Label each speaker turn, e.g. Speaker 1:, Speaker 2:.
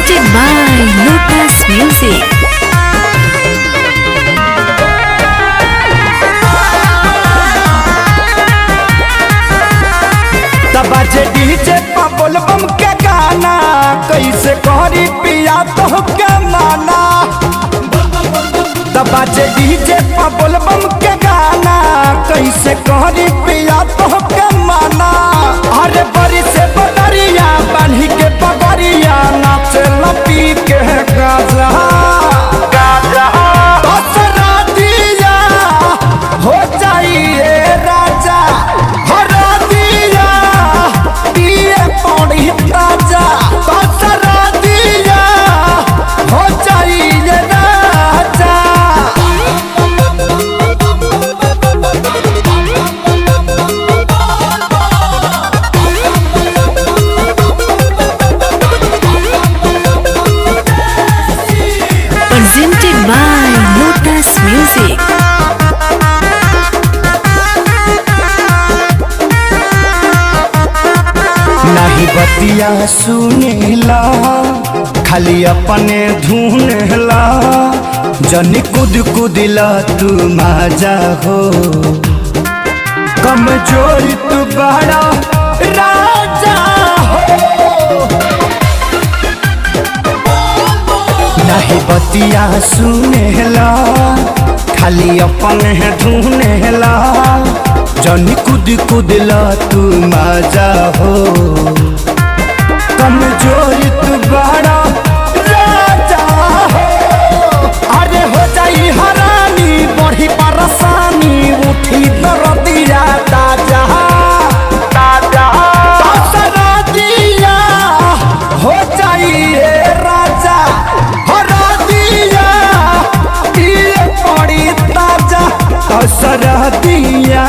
Speaker 1: Presented by Lotus Music.
Speaker 2: बाजे DJ बोल बम के गाना कैसे करी पिया तो के माना। बाजे डीजे बोल बम के गाना कैसे करी पिया तो के माना। अरे बड़ी से बदरिया बांधी के पगड़िया नाचे लपी के गाजा गाजा दसरा दिया हो जाइए राजा पौड़ी ताजा दसरा दिया हो जाइए राजा।
Speaker 1: Presented by Lotus Music.
Speaker 2: नहीं बतिया सुनेला खाली अपने धुनेला जनी कूद कूदिला तू मजा हो कमजोर तू बड़ा राजा हो। नहीं बतिया सुनेला खाली अपने धुनेला जनी कूद कूदिला तू मजा हो कमजोर तू बड़ा राजा हो। अरे हो जाई हरानी बढ़ी परेशानी उठी दरदिया ताजा ताजा दसरा दिया हो जाइए राजा हरा दिया ये पड़ी ताजा दसरा दिया।